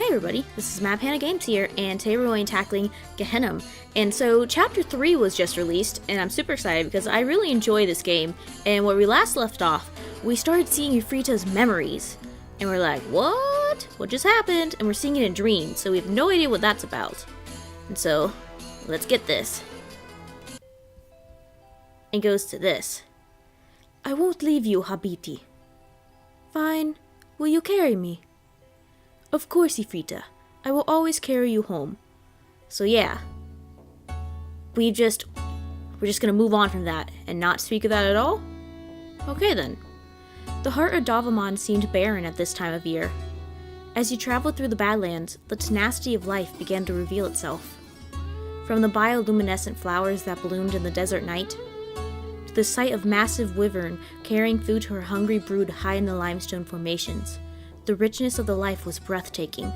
Hey everybody, this is MadPanda Games here, and today we're going to be tackling Gehennam. And so Chapter 3 was just released, and I'm super excited because I really enjoy this game. And where we last left off, we started seeing Ifrita's memories. And we're like, what? What just happened? And we're seeing it in dreams, so we have no idea what that's about. And so, let's get this. It goes to this. I won't leave you, Habiti. Fine. Will you carry me? Of course, Ifrita. I will always carry you home. So yeah. We're just gonna move on from that and not speak of that at all? Okay then. The heart of Davaman seemed barren at this time of year. As you traveled through the Badlands, the tenacity of life began to reveal itself. From the bioluminescent flowers that bloomed in the desert night, to the sight of massive wyvern carrying food to her hungry brood high in the limestone formations, the richness of the life was breathtaking.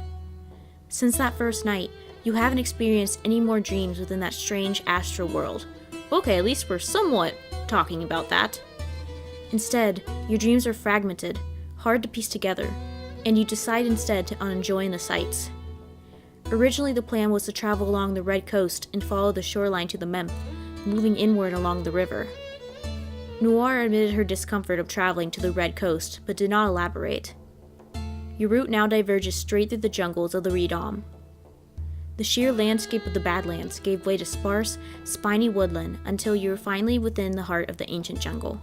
Since that first night, you haven't experienced any more dreams within that strange astral world. Okay, at least we're somewhat talking about that. Instead, your dreams are fragmented, hard to piece together, and you decide instead on enjoying the sights. Originally, the plan was to travel along the Red Coast and follow the shoreline to the Memph, moving inward along the river. Noir admitted her discomfort of traveling to the Red Coast, but did not elaborate. Your route now diverges straight through the jungles of the Redom. The sheer landscape of the Badlands gave way to sparse, spiny woodland until you were finally within the heart of the ancient jungle.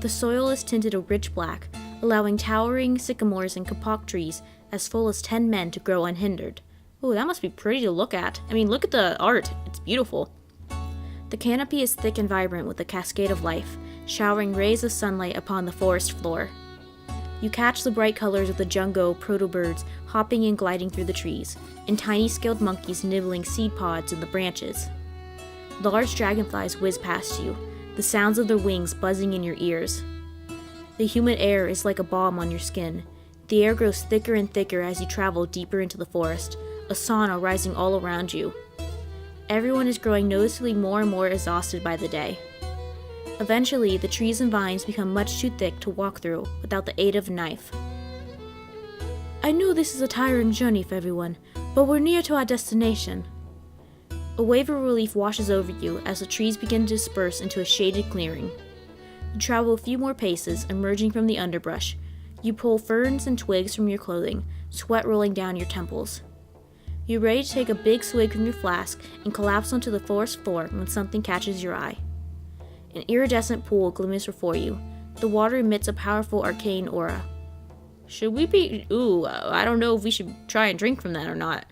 The soil is tinted a rich black, allowing towering sycamores and kapok trees as full as 10 men to grow unhindered. Oh, that must be pretty to look at. I mean, look at the art. It's beautiful. The canopy is thick and vibrant with a cascade of life, showering rays of sunlight upon the forest floor. You catch the bright colors of the jungo protobirds hopping and gliding through the trees, and tiny scaled monkeys nibbling seed pods in the branches. Large dragonflies whiz past you, the sounds of their wings buzzing in your ears. The humid air is like a balm on your skin. The air grows thicker and thicker as you travel deeper into the forest, a sauna rising all around you. Everyone is growing noticeably more and more exhausted by the day. Eventually, the trees and vines become much too thick to walk through without the aid of a knife. I know this is a tiring journey for everyone, but we're near to our destination. A wave of relief washes over you as the trees begin to disperse into a shaded clearing. You travel a few more paces, emerging from the underbrush. You pull ferns and twigs from your clothing, sweat rolling down your temples. You're ready to take a big swig from your flask and collapse onto the forest floor when something catches your eye. An iridescent pool glimmers before you. The water emits a powerful arcane aura. Should we be... I don't know if we should try and drink from that or not.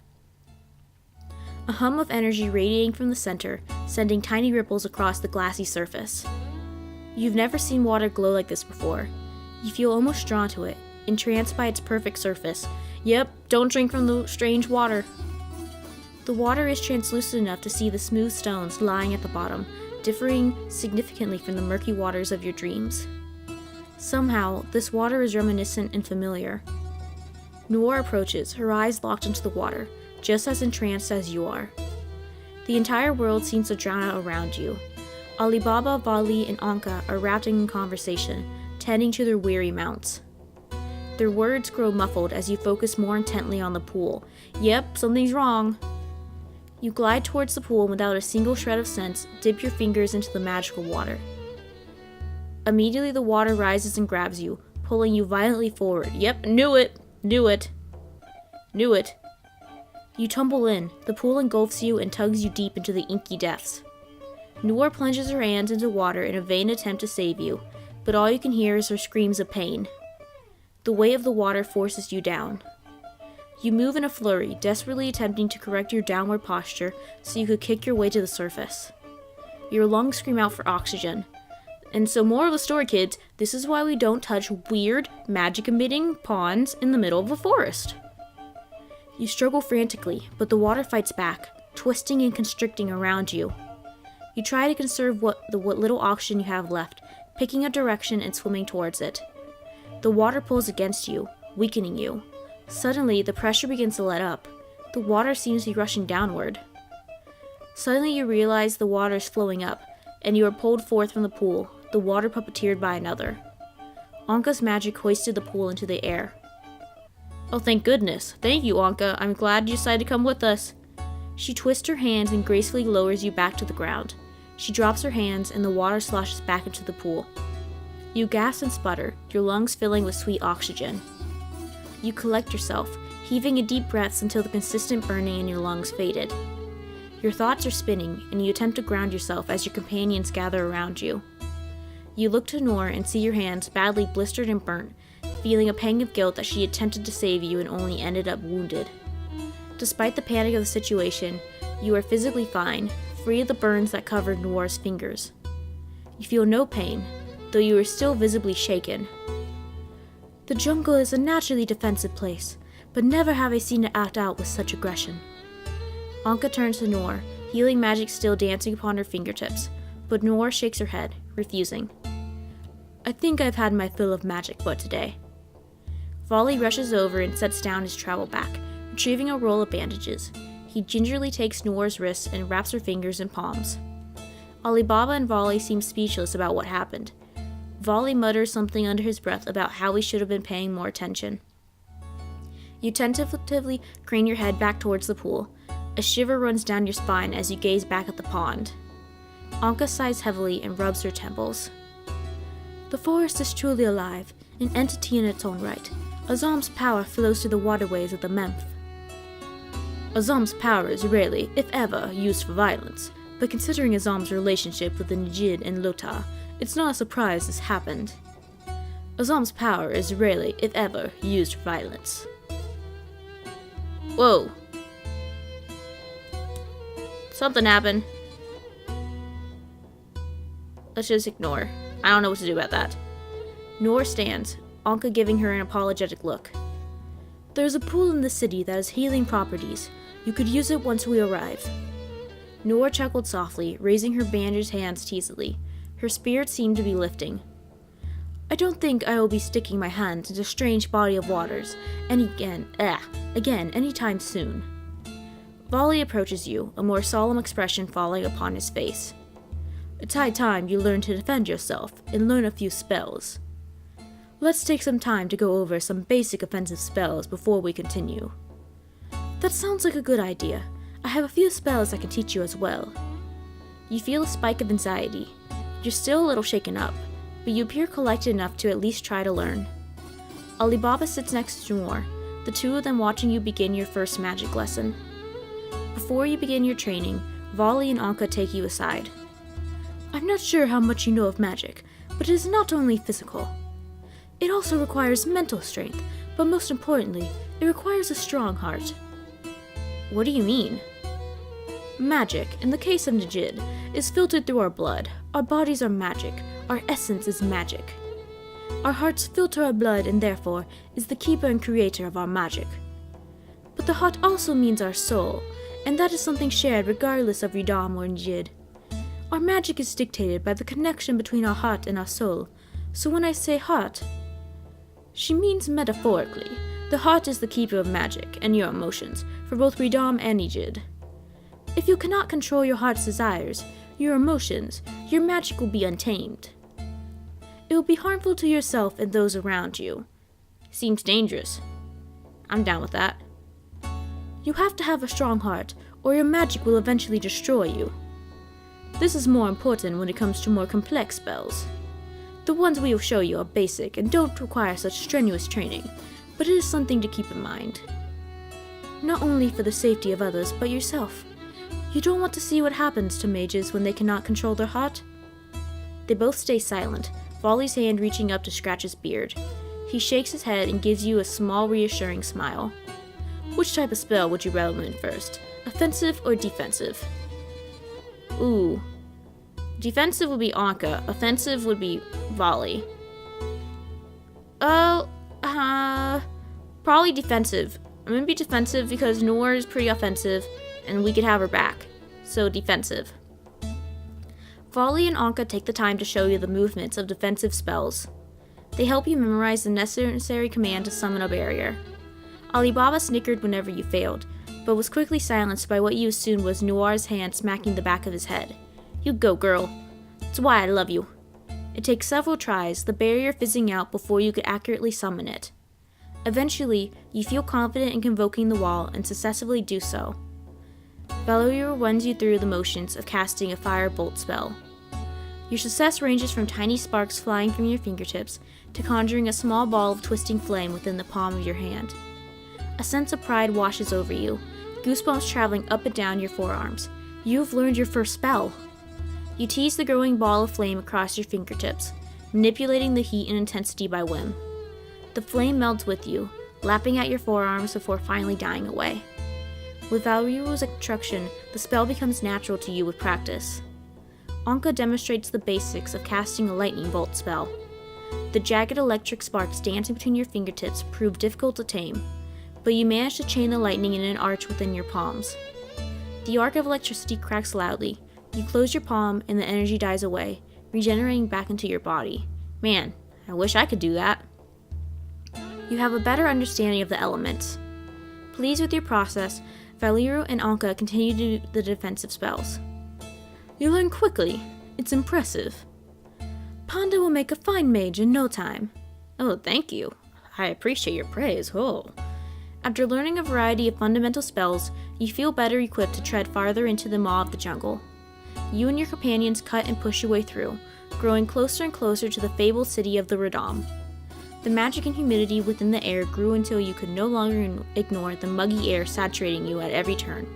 A hum of energy radiating from the center, sending tiny ripples across the glassy surface. You've never seen water glow like this before. You feel almost drawn to it, entranced by its perfect surface. Yep, don't drink from the strange water. The water is translucent enough to see the smooth stones lying at the bottom, differing significantly from the murky waters of your dreams. Somehow, this water is reminiscent and familiar. Noir approaches, her eyes locked into the water, just as entranced as you are. The entire world seems to drown out around you. ALIBABA, Vali, and Anka are wrapped in conversation, tending to their weary mounts. Their words grow muffled as you focus more intently on the pool. Yep, something's wrong. You glide towards the pool and without a single shred of sense, dip your fingers into the magical water. Immediately the water rises and grabs you, pulling you violently forward. Yep, knew it. You tumble in, the pool engulfs you and tugs you deep into the inky depths. Noor plunges her hands into water in a vain attempt to save you, but all you can hear is her screams of pain. The weight of the water forces you down. You move in a flurry, desperately attempting to correct your downward posture so you could kick your way to the surface. Your lungs scream out for oxygen. And so moral of the story, kids, this is why we don't touch weird, magic-emitting ponds in the middle of a forest. You struggle frantically, but the water fights back, twisting and constricting around you. You try to conserve what little oxygen you have left, picking a direction and swimming towards it. The water pulls against you, weakening you. Suddenly, the pressure begins to let up. The water seems to be rushing downward. Suddenly, you realize the water is flowing up, and you are pulled forth from the pool, the water puppeteered by another. Anka's magic hoisted the pool into the air. Oh, thank goodness. Thank you, Anka. I'm glad you decided to come with us. She twists her hands and gracefully lowers you back to the ground. She drops her hands and the water sloshes back into the pool. You gasp and sputter, your lungs filling with sweet oxygen. You collect yourself, heaving in deep breaths until the consistent burning in your lungs faded. Your thoughts are spinning, and you attempt to ground yourself as your companions gather around you. You look to Noor and see your hands badly blistered and burnt, feeling a pang of guilt that she attempted to save you and only ended up wounded. Despite the panic of the situation, you are physically fine, free of the burns that covered Noor's fingers. You feel no pain, though you are still visibly shaken. The jungle is a naturally defensive place, but never have I seen it act out with such aggression. Anka turns to Noor, healing magic still dancing upon her fingertips, but Noor shakes her head, refusing. I think I've had my fill of magic for today. Volley rushes over and sets down his travel bag, retrieving a roll of bandages. He gingerly takes Noor's wrists and wraps her fingers and palms. Alibaba and Volley seem speechless about what happened. Volley mutters something under his breath about how he should have been paying more attention. You tentatively crane your head back towards the pool. A shiver runs down your spine as you gaze back at the pond. Anka sighs heavily and rubs her temples. The forest is truly alive, an entity in its own right. Azam's power flows through the waterways of the Memph. Azam's power is rarely, if ever, used for violence, but considering Azam's relationship with the Njid and Lota, it's not a surprise this happened. Azam's power is rarely, if ever, used for violence. Whoa. Something happened. Let's just ignore. I don't know what to do about that. Noor stands, Anka giving her an apologetic look. There's a pool in the city that has healing properties. You could use it once we arrive. Noor chuckled softly, raising her bandaged hands teasingly. Her spirit seemed to be lifting. I don't think I will be sticking my hands into a strange body of waters again anytime soon. Volley approaches you, a more solemn expression falling upon his face. It's high time you learn to defend yourself and learn a few spells. Let's take some time to go over some basic offensive spells before we continue. That sounds like a good idea. I have a few spells I can teach you as well. You feel a spike of anxiety. You're still a little shaken up, but you appear collected enough to at least try to learn. Alibaba sits next to Noor, the two of them watching you begin your first magic lesson. Before you begin your training, Volley and Anka take you aside. I'm not sure how much you know of magic, but it is not only physical. It also requires mental strength, but most importantly, it requires a strong heart. What do you mean? Magic, in the case of Najid, is filtered through our blood. Our bodies are magic. Our essence is magic. Our hearts filter our blood and therefore is the keeper and creator of our magic. But the heart also means our soul, and that is something shared regardless of Ridam or Njid. Our magic is dictated by the connection between our heart and our soul, so when I say heart, she means metaphorically. The heart is the keeper of magic and your emotions, for both Ridam and Njid. If you cannot control your heart's desires, your emotions, your magic will be untamed. It will be harmful to yourself and those around you. Seems dangerous. I'm down with that. You have to have a strong heart, or your magic will eventually destroy you. This is more important when it comes to more complex spells. The ones we will show you are basic and don't require such strenuous training, but it is something to keep in mind. Not only for the safety of others, but yourself. You don't want to see what happens to mages when they cannot control their heart? They both stay silent, Volley's hand reaching up to scratch his beard. He shakes his head and gives you a small reassuring smile. Which type of spell would you rather learn first? Offensive or defensive? Ooh. Defensive would be Anka, offensive would be Volley. Probably defensive. I'm gonna be defensive because Noor is pretty offensive, and we could have her back. So defensive. Volley and Anka take the time to show you the movements of defensive spells. They help you memorize the necessary command to summon a barrier. Alibaba snickered whenever you failed, but was quickly silenced by what you assumed was Noir's hand smacking the back of his head. You go, girl. That's why I love you. It takes several tries, the barrier fizzing out before you could accurately summon it. Eventually, you feel confident in convoking the wall and successfully do so. Valerio runs you through the motions of casting a fire bolt spell. Your success ranges from tiny sparks flying from your fingertips to conjuring a small ball of twisting flame within the palm of your hand. A sense of pride washes over you, goosebumps traveling up and down your forearms. You have learned your first spell. You tease the growing ball of flame across your fingertips, manipulating the heat and intensity by whim. The flame melts with you, lapping at your forearms before finally dying away. With Valerio's instruction, the spell becomes natural to you with practice. Anka demonstrates the basics of casting a lightning bolt spell. The jagged electric sparks dancing between your fingertips prove difficult to tame, but you manage to chain the lightning in an arch within your palms. The arc of electricity cracks loudly. You close your palm and the energy dies away, regenerating back into your body. Man, I wish I could do that. You have a better understanding of the elements. Pleased with your process, Valerio and Anka continue to do the defensive spells. You learn quickly. It's impressive. Panda will make a fine mage in no time. Oh, thank you. I appreciate your praise. Oh. After learning a variety of fundamental spells, you feel better equipped to tread farther into the maw of the jungle. You and your companions cut and push your way through, growing closer and closer to the fabled city of the Radam. The magic and humidity within the air grew until you could no longer ignore the muggy air saturating you at every turn.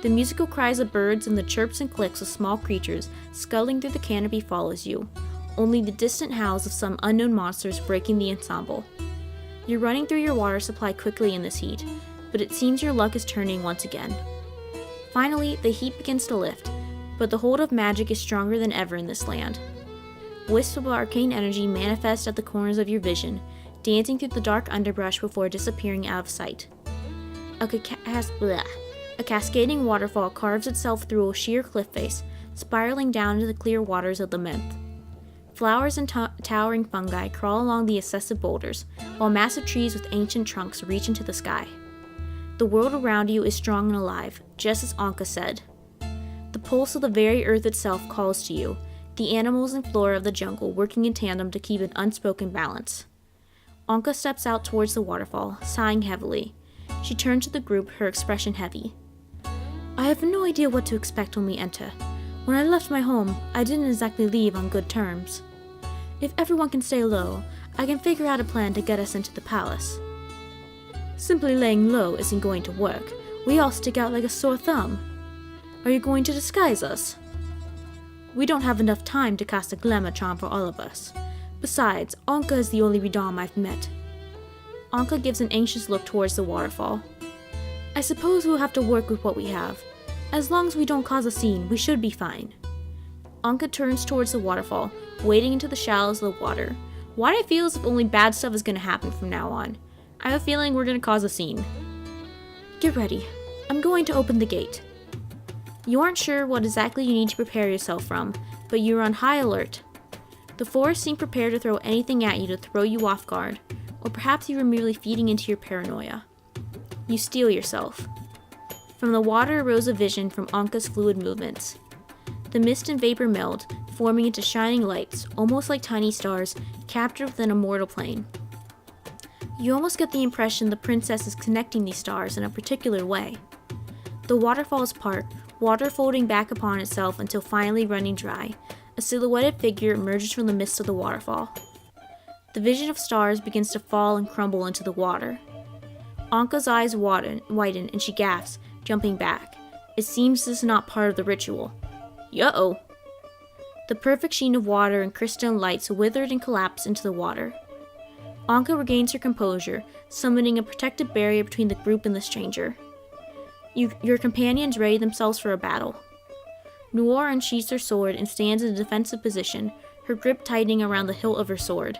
The musical cries of birds and the chirps and clicks of small creatures scuttling through the canopy follows you, only the distant howls of some unknown monsters breaking the ensemble. You're running through your water supply quickly in this heat, but it seems your luck is turning once again. Finally, the heat begins to lift, but the hold of magic is stronger than ever in this land. Wisps of arcane energy manifest at the corners of your vision, dancing through the dark underbrush before disappearing out of sight. A cascading waterfall carves itself through a sheer cliff face, spiraling down into the clear waters of the Menth. Flowers and towering fungi crawl along the excessive boulders, while massive trees with ancient trunks reach into the sky. The world around you is strong and alive, just as Anka said. The pulse of the very earth itself calls to you, the animals and flora of the jungle working in tandem to keep an unspoken balance. Anka steps out towards the waterfall, sighing heavily. She turns to the group, her expression heavy. I have no idea what to expect when we enter. When I left my home, I didn't exactly leave on good terms. If everyone can stay low, I can figure out a plan to get us into the palace. Simply laying low isn't going to work. We all stick out like a sore thumb. Are you going to disguise us? We don't have enough time to cast a glamour charm for all of us. Besides, Anka is the only Radam I've met. Anka gives an anxious look towards the waterfall. I suppose we'll have to work with what we have. As long as we don't cause a scene, we should be fine. Anka turns towards the waterfall, wading into the shallows of the water. Why do I feel as if only bad stuff is going to happen from now on? I have a feeling we're going to cause a scene. Get ready. I'm going to open the gate. You aren't sure what exactly you need to prepare yourself from, but you're on high alert. The forest seemed prepared to throw anything at you to throw you off guard, or perhaps you were merely feeding into your paranoia. You steel yourself. From the water arose a vision from Anka's fluid movements. The mist and vapor meld, forming into shining lights, almost like tiny stars, captured within a mortal plane. You almost get the impression the princess is connecting these stars in a particular way. The waterfalls part, water folding back upon itself until finally running dry. A silhouetted figure emerges from the midst of the waterfall. The vision of stars begins to fall and crumble into the water. Anka's eyes widen and she gasps, jumping back. It seems this is not part of the ritual. Yo! The perfect sheen of water and crystalline lights withered and collapsed into the water. Anka regains her composure, summoning a protective barrier between the group and the stranger. Your companions ready themselves for a battle. Noor unsheathes her sword and stands in a defensive position, her grip tightening around the hilt of her sword.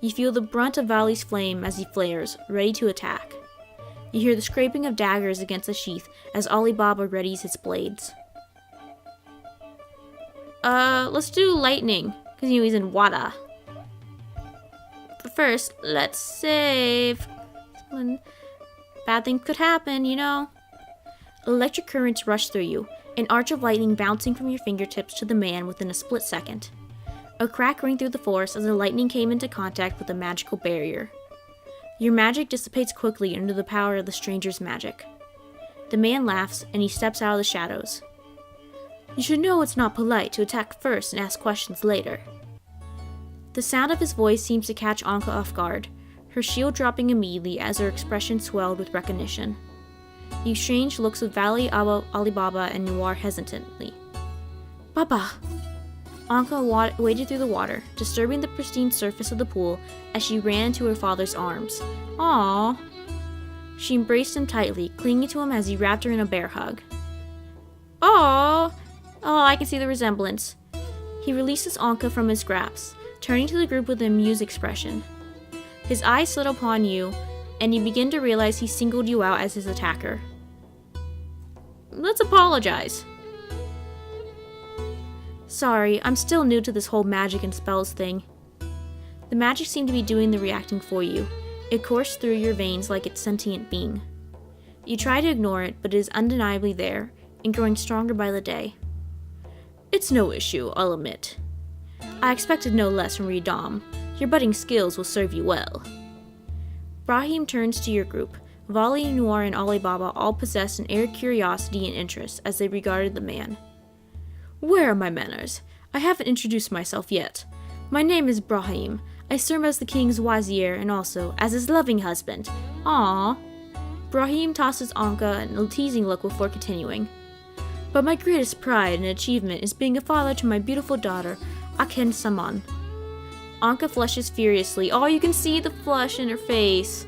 You feel the brunt of Vali's flame as he flares, ready to attack. You hear the scraping of daggers against the sheath as ALIBABA readies his blades. Let's do lightning, because he's in water. But first, let's save. Bad things could happen, you know. Electric currents rush through you, an arch of lightning bouncing from your fingertips to the man within a split second. A crack rang through the forest as the lightning came into contact with the magical barrier. Your magic dissipates quickly under the power of the stranger's magic. The man laughs, and he steps out of the shadows. You should know it's not polite to attack first and ask questions later. The sound of his voice seems to catch Anka off guard, her shield dropping immediately as her expression swelled with recognition. You exchange looks with Valley, Alibaba, and Noir hesitantly. Baba! Anka waded through the water, disturbing the pristine surface of the pool as she ran into her father's arms. Aww! She embraced him tightly, clinging to him as he wrapped her in a bear hug. Aww! Oh, I can see the resemblance. He releases Anka from his grasp, turning to the group with an amused expression. His eyes slid upon you, and you begin to realize he singled you out as his attacker. Let's apologize. Sorry, I'm still new to this whole magic and spells thing. The magic seemed to be doing the reacting for you. It coursed through your veins like its sentient being. You try to ignore it, but it is undeniably there, and growing stronger by the day. It's no issue, I'll admit. I expected no less from Redom. Your budding skills will serve you well. Brahim turns to your group. Vali, Noir, and Alibaba all possessed an air of curiosity and interest as they regarded the man. Where are my manners? I haven't introduced myself yet. My name is Brahim. I serve as the king's wazir and also as his loving husband. Aww. Brahim tosses Anka a teasing look before continuing. But my greatest pride and achievement is being a father to my beautiful daughter, Aken Saman. Anka flushes furiously. Oh, you can see the flush in her face.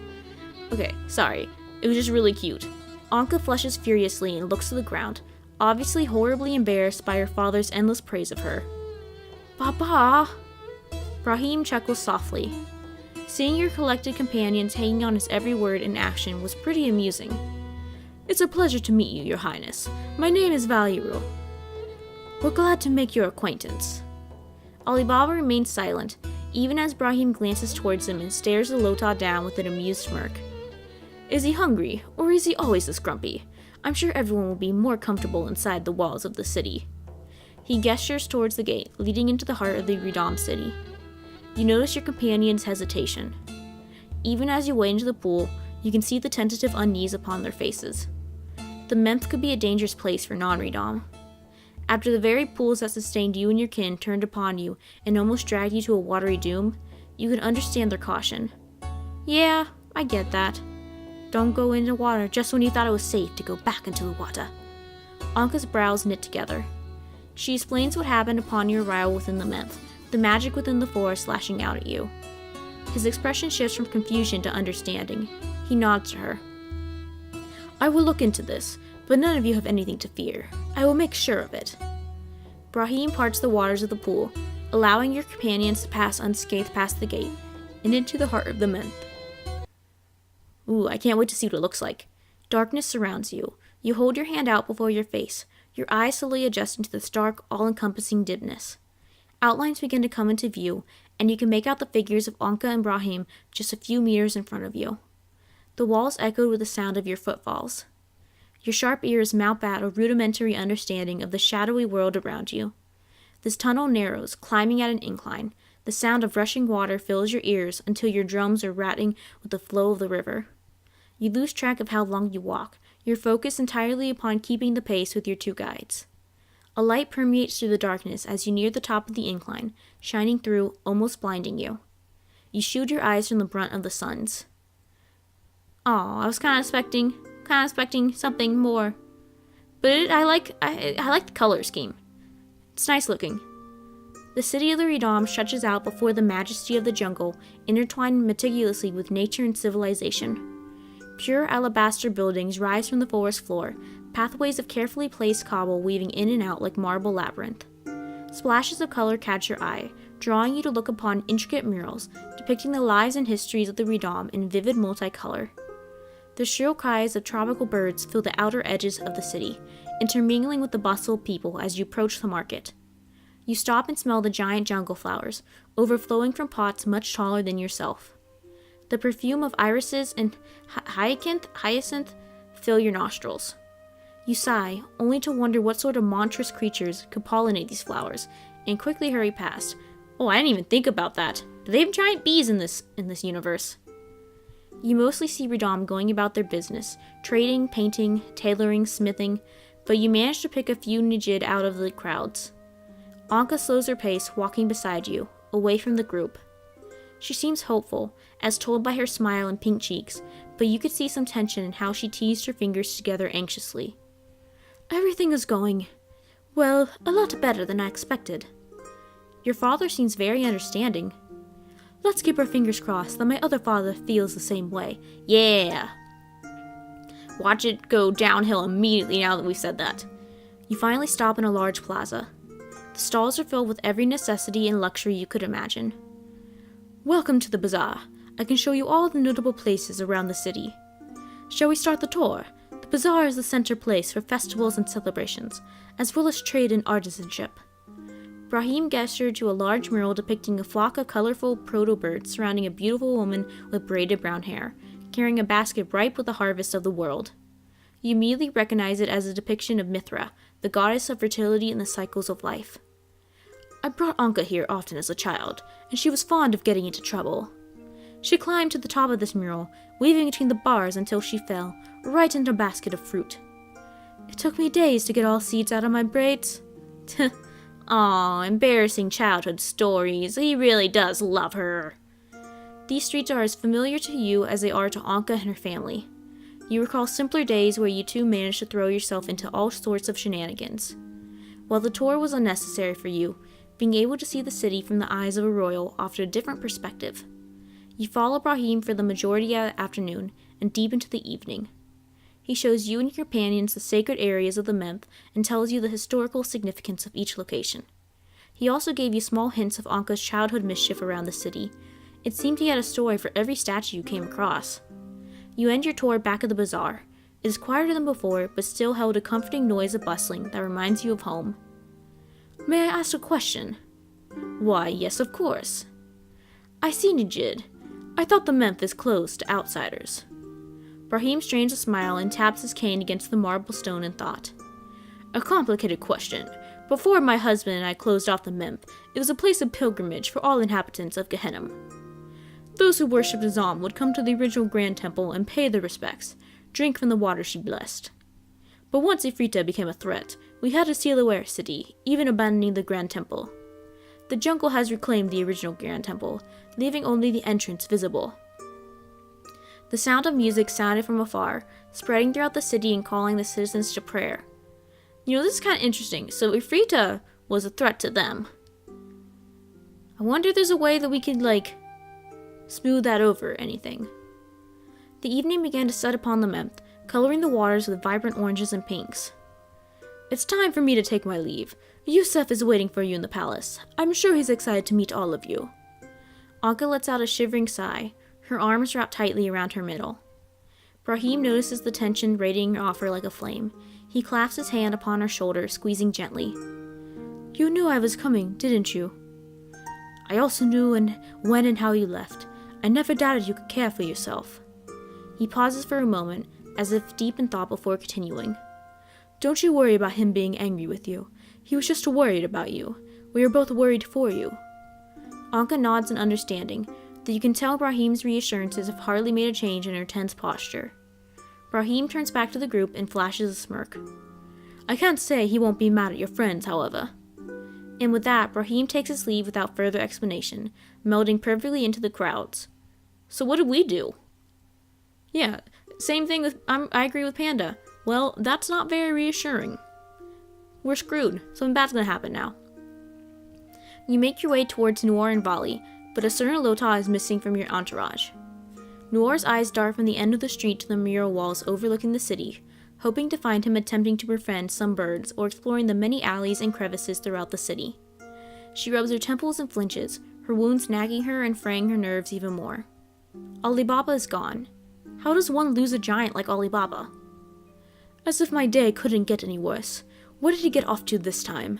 Okay, sorry. It was just really cute. Anka flushes furiously and looks to the ground, obviously horribly embarrassed by her father's endless praise of her. Baba! Brahim chuckles softly. Seeing your collected companions hanging on his every word and action was pretty amusing. It's a pleasure to meet you, Your Highness. My name is Valiru. We're glad to make your acquaintance. Alibaba remains silent, even as Brahim glances towards him and stares the Lota down with an amused smirk. Is he hungry, or is he always this grumpy? I'm sure everyone will be more comfortable inside the walls of the city. He gestures towards the gate, leading into the heart of the Redom city. You notice your companion's hesitation. Even as you wade into the pool, you can see the tentative unease upon their faces. The Menth could be a dangerous place for non-Redom. After the very pools that sustained you and your kin turned upon you and almost dragged you to a watery doom, you can understand their caution. Yeah, I get that. Don't go into water just when you thought it was safe to go back into the water. Anka's brows knit together. She explains what happened upon your arrival within the Menth, the magic within the forest lashing out at you. His expression shifts from confusion to understanding. He nods to her. I will look into this, but none of you have anything to fear. I will make sure of it. Brahim parts the waters of the pool, allowing your companions to pass unscathed past the gate and into the heart of the Menth. Ooh, I can't wait to see what it looks like. Darkness surrounds you. You hold your hand out before your face, your eyes slowly adjusting to the stark, all-encompassing dimness. Outlines begin to come into view, and you can make out the figures of Anka and Brahim just a few meters in front of you. The walls echoed with the sound of your footfalls. Your sharp ears mount out a rudimentary understanding of the shadowy world around you. This tunnel narrows, climbing at an incline. The sound of rushing water fills your ears until your drums are rattling with the flow of the river. You lose track of how long you walk, your focus entirely upon keeping the pace with your two guides. A light permeates through the darkness as you near the top of the incline, shining through, almost blinding you. You shield your eyes from the brunt of the suns. Oh, I was kind of expecting something more. But I like the color scheme. It's nice looking. The city of the Redom stretches out before the majesty of the jungle, intertwined meticulously with nature and civilization. Pure alabaster buildings rise from the forest floor, pathways of carefully placed cobble weaving in and out like marble labyrinth. Splashes of color catch your eye, drawing you to look upon intricate murals depicting the lives and histories of the Redom in vivid multicolor. The shrill cries of tropical birds fill the outer edges of the city, intermingling with the bustle of people as you approach the market. You stop and smell the giant jungle flowers, overflowing from pots much taller than yourself. The perfume of irises and hyacinth fill your nostrils. You sigh, only to wonder what sort of monstrous creatures could pollinate these flowers, and quickly hurry past. Oh, I didn't even think about that. Do they have giant bees in this universe? You mostly see Radam going about their business, trading, painting, tailoring, smithing, but you manage to pick a few Najid out of the crowds. Anka slows her pace, walking beside you, away from the group. She seems hopeful, as told by her smile and pink cheeks, but you could see some tension in how she teased her fingers together anxiously. Everything is going, well, a lot better than I expected. Your father seems very understanding. Let's keep our fingers crossed that my other father feels the same way. Yeah! Watch it go downhill immediately now that we've said that. You finally stop in a large plaza. The stalls are filled with every necessity and luxury you could imagine. Welcome to the bazaar. I can show you all the notable places around the city. Shall we start the tour? The bazaar is the center place for festivals and celebrations, as well as trade and artisanship. Brahim gestured to a large mural depicting a flock of colorful proto-birds surrounding a beautiful woman with braided brown hair, carrying a basket ripe with the harvest of the world. You immediately recognize it as a depiction of Mithra, the goddess of fertility and the cycles of life. I brought Anka here often as a child, and she was fond of getting into trouble. She climbed to the top of this mural, weaving between the bars until she fell, right into a basket of fruit. It took me days to get all seeds out of my braids. Aw, embarrassing childhood stories. He really does love her. These streets are as familiar to you as they are to Anka and her family. You recall simpler days where you two managed to throw yourself into all sorts of shenanigans. While the tour was unnecessary for you, being able to see the city from the eyes of a royal offered a different perspective. You follow Brahim for the majority of the afternoon and deep into the evening. He shows you and your companions the sacred areas of the Menth and tells you the historical significance of each location. He also gave you small hints of Anka's childhood mischief around the city. It seemed he had a story for every statue you came across. You end your tour back at the bazaar. It is quieter than before, but still held a comforting noise of bustling that reminds you of home. May I ask a question? Why, yes, of course. I see Najid. I thought the Menth is closed to outsiders. Brahim strains a smile and taps his cane against the marble stone in thought. A complicated question. Before my husband and I closed off the Menth, it was a place of pilgrimage for all inhabitants of Gehennam. Those who worshipped Azam would come to the original Grand Temple and pay their respects, drink from the water she blessed. But once Ifrita became a threat, we had to seal away our city, even abandoning the Grand Temple. The jungle has reclaimed the original Grand Temple, leaving only the entrance visible. The sound of music sounded from afar, spreading throughout the city and calling the citizens to prayer. You know, this is kind of interesting. So Ifrita was a threat to them. I wonder if there's a way that we could, smooth that over or anything. The evening began to set upon the Menth, coloring the waters with vibrant oranges and pinks. It's time for me to take my leave. Yusuf is waiting for you in the palace. I'm sure he's excited to meet all of you. Anka lets out a shivering sigh, her arms wrapped tightly around her middle. Brahim notices the tension radiating off her like a flame. He clasps his hand upon her shoulder, squeezing gently. You knew I was coming, didn't you? I also knew when and how you left. I never doubted you could care for yourself. He pauses for a moment, as if deep in thought before continuing. Don't you worry about him being angry with you. He was just worried about you. We are both worried for you. Anka nods in understanding, though you can tell Brahim's reassurances have hardly made a change in her tense posture. Brahim turns back to the group and flashes a smirk. I can't say he won't be mad at your friends, however. And with that, Brahim takes his leave without further explanation, melding perfectly into the crowds. So what did we do? Yeah, same thing with, I agree with Panda. Well, that's not very reassuring. We're screwed. Something bad's gonna happen now. You make your way towards Noor and Vali, but a certain Lota is missing from your entourage. Noor's eyes dart from the end of the street to the mural walls overlooking the city, hoping to find him attempting to befriend some birds or exploring the many alleys and crevices throughout the city. She rubs her temples and flinches, her wounds nagging her and fraying her nerves even more. Alibaba is gone. How does one lose a giant like Alibaba? As if my day couldn't get any worse. What did he get off to this time?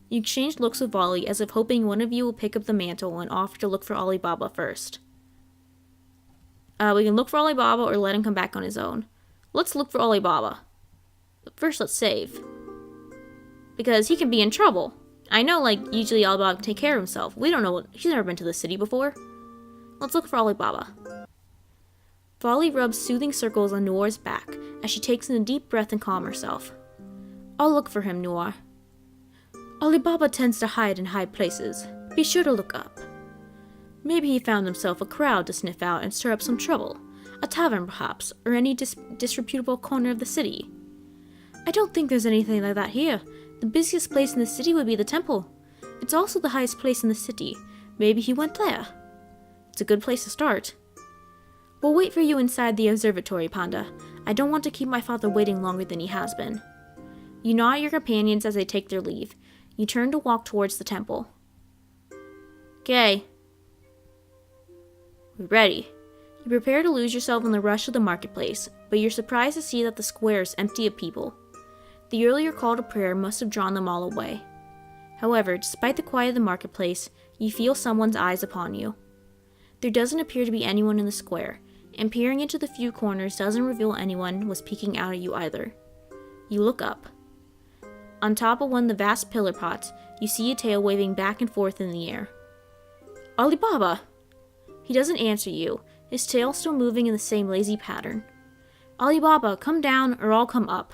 You exchange looks with Vali as if hoping one of you will pick up the mantle and offer to look for Alibaba first. We can look for Alibaba or let him come back on his own. Let's look for Alibaba. But first let's save. Because he can be in trouble. I know, usually Alibaba can take care of himself. We don't know he's never been to the city before. Let's look for Alibaba. Folly rubs soothing circles on Noir's back as she takes in a deep breath and calms herself. I'll look for him, Noir. Alibaba tends to hide in high places. Be sure to look up. Maybe he found himself a crowd to sniff out and stir up some trouble. A tavern, perhaps, or any disreputable corner of the city. I don't think there's anything like that here. The busiest place in the city would be the temple. It's also the highest place in the city. Maybe he went there. It's a good place to start. We'll wait for you inside the observatory, Panda. I don't want to keep my father waiting longer than he has been. You nod at your companions as they take their leave. You turn to walk towards the temple. Okay. We're ready. You prepare to lose yourself in the rush of the marketplace, but you're surprised to see that the square is empty of people. The earlier call to prayer must have drawn them all away. However, despite the quiet of the marketplace, you feel someone's eyes upon you. There doesn't appear to be anyone in the square, and peering into the few corners doesn't reveal anyone was peeking out at you either. You look up. On top of one of the vast pillar pots, you see a tail waving back and forth in the air. Alibaba! He doesn't answer you, his tail still moving in the same lazy pattern. Alibaba, come down or I'll come up.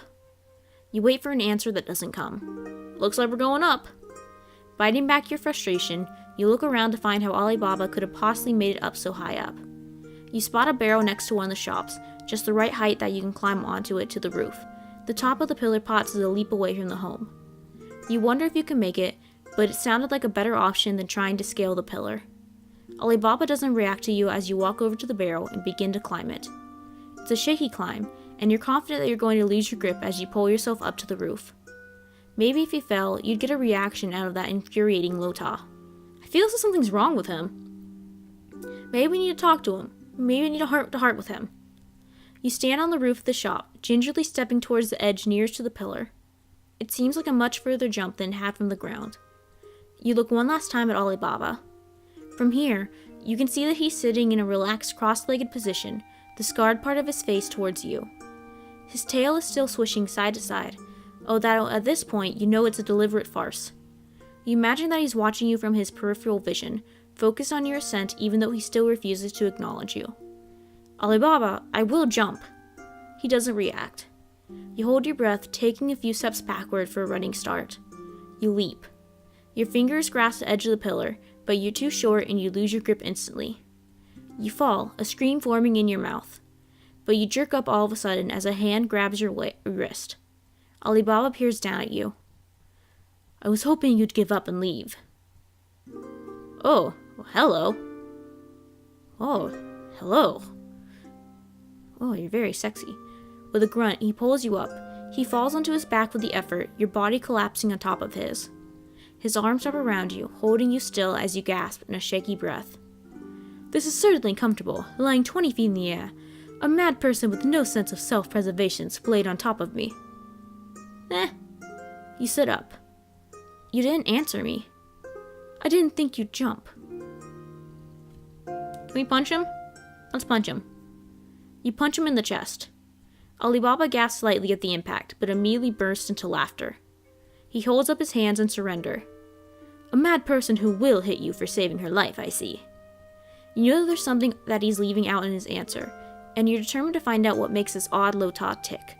You wait for an answer that doesn't come. Looks like we're going up. Biting back your frustration, you look around to find how Alibaba could have possibly made it up so high up. You spot a barrel next to one of the shops, just the right height that you can climb onto it to the roof. The top of the pillar pots is a leap away from the home. You wonder if you can make it, but it sounded like a better option than trying to scale the pillar. Alibaba doesn't react to you as you walk over to the barrel and begin to climb it. It's a shaky climb, and you're confident that you're going to lose your grip as you pull yourself up to the roof. Maybe if you fell, you'd get a reaction out of that infuriating Lota. I feel as if something's wrong with him. Maybe we need to talk to him. Maybe we need a heart-to-heart with him. You stand on the roof of the shop, gingerly stepping towards the edge nearest to the pillar. It seems like a much further jump than it had from the ground. You look one last time at Alibaba. From here, you can see that he's sitting in a relaxed cross-legged position, the scarred part of his face towards you. His tail is still swishing side to side, although at this point you know it's a deliberate farce. You imagine that he's watching you from his peripheral vision, focused on your ascent even though he still refuses to acknowledge you. Alibaba, I will jump. He doesn't react. You hold your breath, taking a few steps backward for a running start. You leap. Your fingers grasp the edge of the pillar, but you're too short and you lose your grip instantly. You fall, a scream forming in your mouth. But you jerk up all of a sudden as a hand grabs your wrist. Alibaba peers down at you. I was hoping you'd give up and leave. Oh, well, hello. Oh, hello. Oh, you're very sexy. With a grunt, he pulls you up. He falls onto his back with the effort, your body collapsing on top of his. His arms wrap around you, holding you still as you gasp in a shaky breath. This is certainly comfortable, lying 20 feet in the air. A mad person with no sense of self-preservation splayed on top of me. You sit up. You didn't answer me. I didn't think you'd jump. Can we punch him? Let's punch him. You punch him in the chest. Alibaba gasps slightly at the impact, but immediately bursts into laughter. He holds up his hands in surrender. A mad person who will hit you for saving her life, I see. You know there's something that he's leaving out in his answer, and you're determined to find out what makes this odd Lota tick.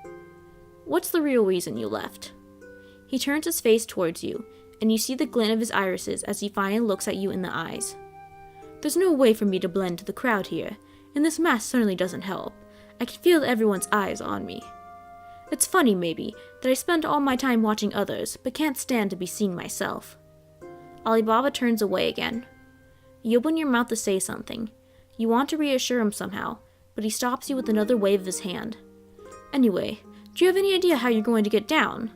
What's the real reason you left? He turns his face towards you, and you see the glint of his irises as he finally looks at you in the eyes. There's no way for me to blend to the crowd here, and this mask certainly doesn't help. I can feel everyone's eyes on me. It's funny, maybe, that I spend all my time watching others, but can't stand to be seen myself. Alibaba turns away again. You open your mouth to say something. You want to reassure him somehow, but he stops you with another wave of his hand. Anyway, do you have any idea how you're going to get down?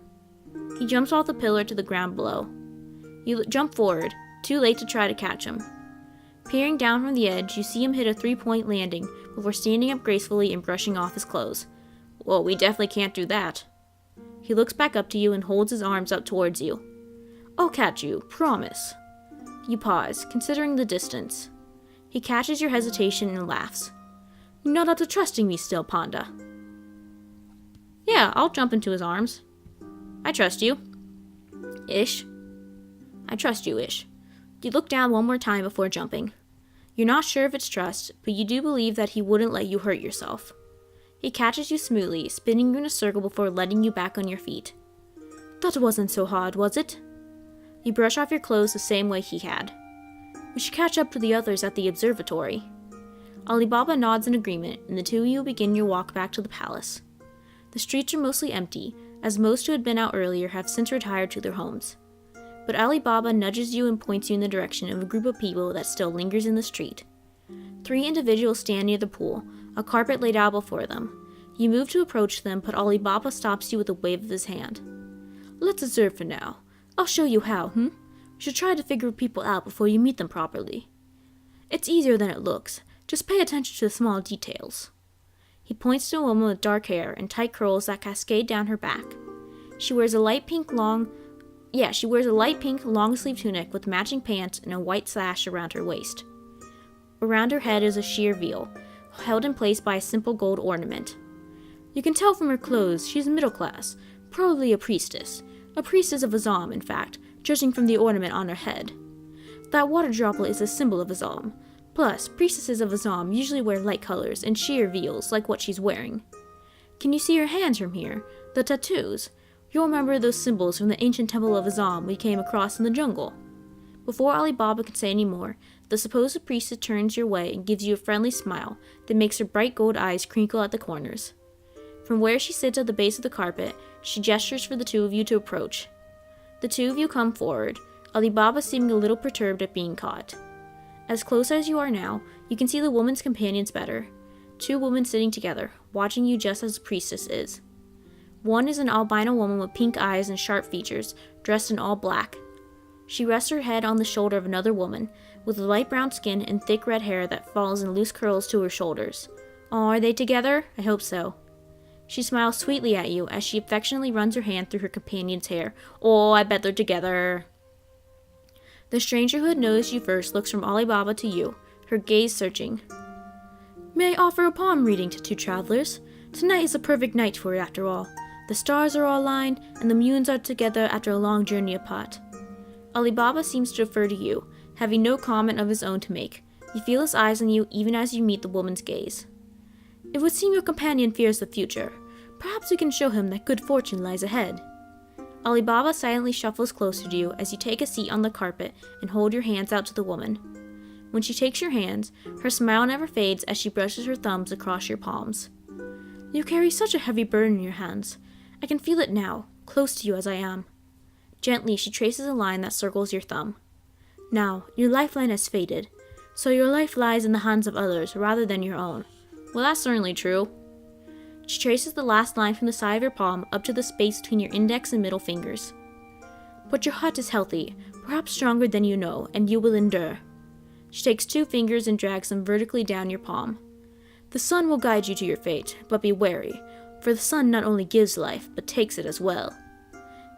He jumps off the pillar to the ground below. You jump forward, too late to try to catch him. Peering down from the edge, you see him hit a 3-point landing before standing up gracefully and brushing off his clothes. Well, we definitely can't do that. He looks back up to you and holds his arms up towards you. I'll catch you, promise. You pause, considering the distance. He catches your hesitation and laughs. You're not up to trusting me still, Panda. Yeah, I'll jump into his arms. I trust you. Ish. I trust you, Ish. You look down one more time before jumping. You're not sure if it's trust, but you do believe that he wouldn't let you hurt yourself. He catches you smoothly, spinning you in a circle before letting you back on your feet. That wasn't so hard, was it? You brush off your clothes the same way he had. We should catch up to the others at the observatory. Alibaba nods in agreement, and the two of you begin your walk back to the palace. The streets are mostly empty, as most who had been out earlier have since retired to their homes. But Alibaba nudges you and points you in the direction of a group of people that still lingers in the street. 3 individuals stand near the pool, a carpet laid out before them. You move to approach them, but Alibaba stops you with a wave of his hand. Let's observe for now. I'll show you how, You should try to figure people out before you meet them properly. It's easier than it looks. Just pay attention to the small details. He points to a woman with dark hair and tight curls that cascade down her back. She wears a light pink long-sleeve tunic with matching pants and a white sash around her waist. Around her head is a sheer veil, held in place by a simple gold ornament. You can tell from her clothes she's middle class, probably a priestess. A priestess of Azam, in fact, judging from the ornament on her head. That water droplet is a symbol of Azam. Plus, priestesses of Azam usually wear light colors and sheer veils like what she's wearing. Can you see her hands from here? The tattoos? You'll remember those symbols from the ancient temple of Azam we came across in the jungle. Before Alibaba can say any more, the supposed priestess turns your way and gives you a friendly smile that makes her bright gold eyes crinkle at the corners. From where she sits at the base of the carpet, she gestures for the two of you to approach. The two of you come forward, Alibaba seeming a little perturbed at being caught. As close as you are now, you can see the woman's companions better. 2 women sitting together, watching you just as the priestess is. One is an albino woman with pink eyes and sharp features, dressed in all black. She rests her head on the shoulder of another woman, with light brown skin and thick red hair that falls in loose curls to her shoulders. Oh, are they together? I hope so. She smiles sweetly at you as she affectionately runs her hand through her companion's hair. Oh, I bet they're together. The stranger who had noticed you first looks from Alibaba to you, her gaze searching. May I offer a palm reading to 2 travelers? Tonight is a perfect night for it after all. The stars are all aligned, and the moons are together after a long journey apart. Alibaba seems to defer to you, having no comment of his own to make. You feel his eyes on you even as you meet the woman's gaze. It would seem your companion fears the future. Perhaps we can show him that good fortune lies ahead. Alibaba silently shuffles closer to you as you take a seat on the carpet and hold your hands out to the woman. When she takes your hands, her smile never fades as she brushes her thumbs across your palms. You carry such a heavy burden in your hands. I can feel it now, close to you as I am. Gently, she traces a line that circles your thumb. Now, your lifeline has faded, so your life lies in the hands of others rather than your own. Well, that's certainly true. She traces the last line from the side of your palm up to the space between your index and middle fingers. But your heart is healthy, perhaps stronger than you know, and you will endure. She takes 2 fingers and drags them vertically down your palm. The sun will guide you to your fate, but be wary, for the sun not only gives life, but takes it as well.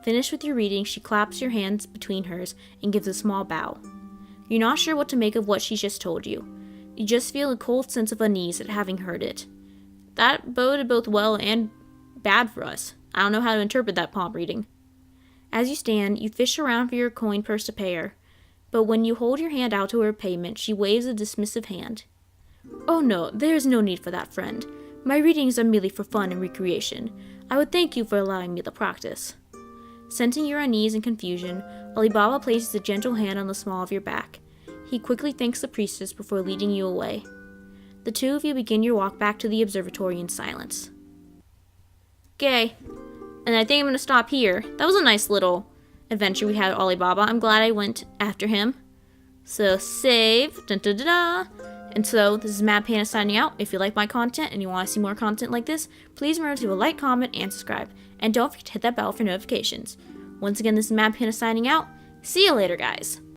Finished with your reading, she claps your hands between hers and gives a small bow. You're not sure what to make of what she's just told you. You just feel a cold sense of unease at having heard it. That boded both well and bad for us. I don't know how to interpret that palm reading. As you stand, you fish around for your coin purse to pay her, but when you hold your hand out to her payment, she waves a dismissive hand. Oh no, there is no need for that, friend. My readings are merely for fun and recreation. I would thank you for allowing me the practice. Sensing your unease and confusion, Alibaba places a gentle hand on the small of your back. He quickly thanks the priestess before leading you away. The 2 of you begin your walk back to the observatory in silence. Okay, and I think I'm going to stop here. That was a nice little adventure we had with Alibaba. I'm glad I went after him. So save. Dun, dun, dun, dun. And so this is MadPanda signing out. If you like my content and you want to see more content like this, please remember to leave a like, comment, and subscribe. And don't forget to hit that bell for notifications. Once again, this is MadPanda signing out. See you later, guys.